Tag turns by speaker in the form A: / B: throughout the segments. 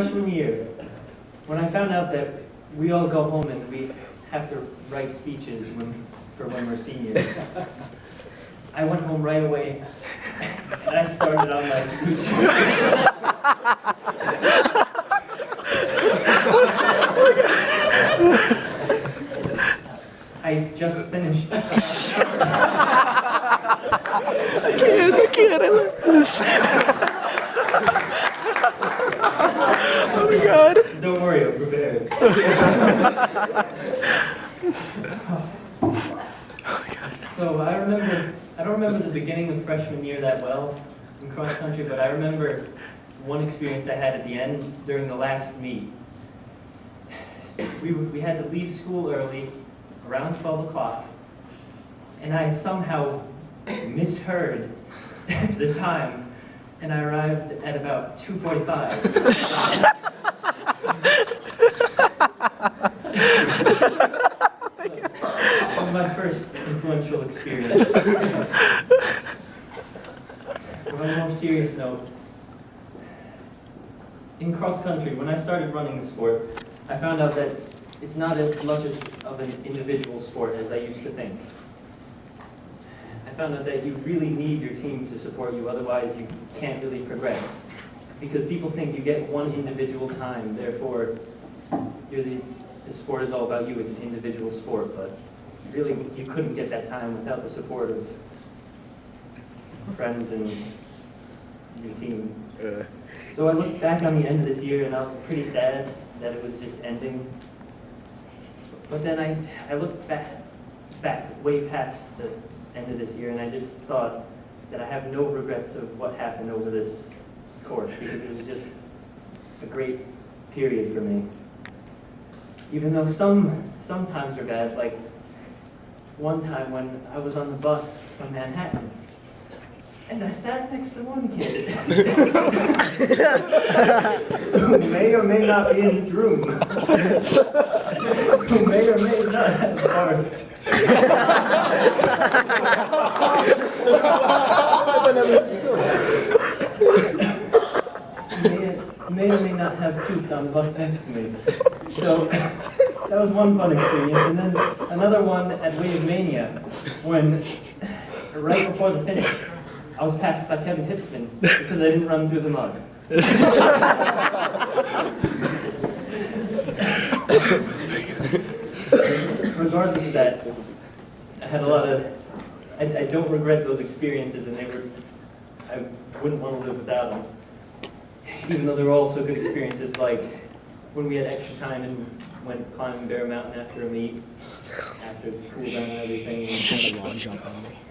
A: freshman year, when I found out that we all go home and we have to write speeches for when we're seniors, I went home right away and I started on my speech. I just finished.
B: I can't, I love this. Oh my God.
A: Don't worry, I'm prepared. So I don't remember the beginning of freshman year that well in cross country, but I remember one experience I had at the end during the last meet. We had to leave school early, around 12 o'clock, and I somehow misheard the time, and I arrived at about 2:45. My first influential experience. On a more serious note, in cross country, when I started running the sport, I found out that it's not as much of an individual sport as I used to think. I found out that you really need your team to support you, otherwise you can't really progress. Because people think you get one individual time, therefore the sport is all about you, it's an individual sport, but really, you couldn't get that time without the support of friends and your team. So I looked back on the end of this year and I was pretty sad that it was just ending. But then I looked back way past the end of this year and I just thought that I have no regrets of what happened over this course because it was just a great period for me. Even though some times were bad, like one time when I was on the bus from Manhattan, and I sat next to one kid who may or may not be in this room, who may or may not have barfed. May or may not have pooped on the bus next to me. So that was one fun experience. And then another one at Wave Mania, when right before the finish, I was passed by Kevin Hipsman because I didn't run through the mud. Regardless of that, I had a lot of, I don't regret those experiences, and I wouldn't want to live without them. Even though they were also good experiences, like when we had extra time and went climbing Bear Mountain after a meet, after cool down and everything. And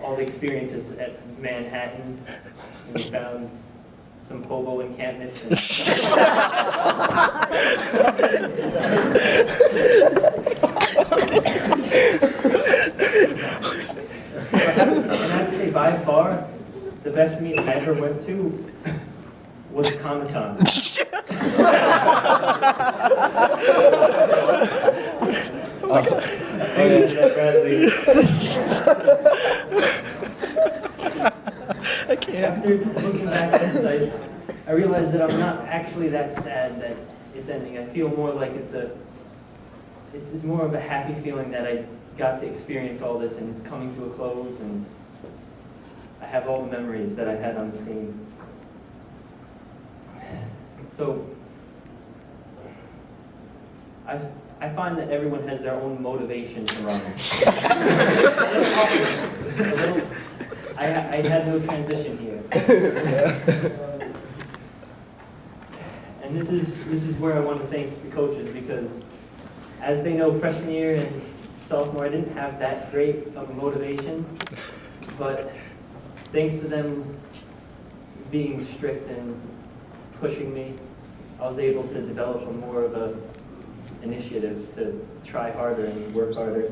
A: all the experiences at Manhattan, and we found some hobo encampments. And I'd say by far, the best meet I ever went to was Comic-Con.
B: I can't.
A: After looking back at this, I realized that I'm not actually that sad that it's ending. I feel more like it's more of a happy feeling that I got to experience all this and it's coming to a close and I have all the memories that I had on the team. So I find that everyone has their own motivation to run. I had no transition here. And this is where I want to thank the coaches because as they know, freshman year and sophomore, I didn't have that great of a motivation, but thanks to them being strict and pushing me, I was able to develop more of a initiative to try harder and work harder.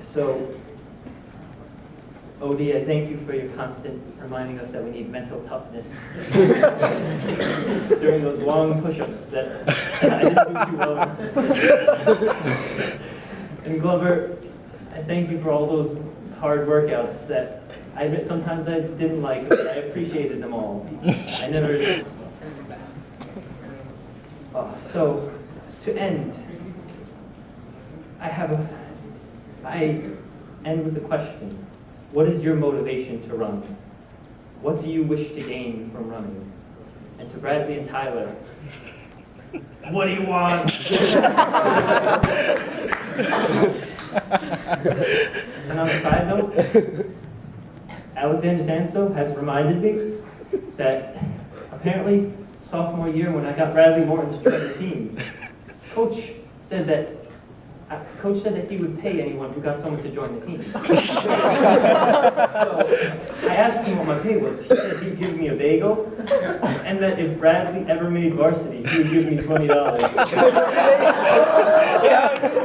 A: So, OD, I thank you for your constant reminding us that we need mental toughness during those long push-ups that I didn't do too well. And Glover, I thank you for all those hard workouts that sometimes I didn't like, but I appreciated them all. I never So, to end, I end with a question. What is your motivation to run? What do you wish to gain from running? And to Bradley and Tyler, what do you want? And on a side note, Alexander Sanso has reminded me that apparently sophomore year when I got Bradley Morton to join the team, Coach said that he would pay anyone who got someone to join the team. So I asked him what my pay was. He said he'd give me a bagel, and that if Bradley ever made varsity, he would give me $20.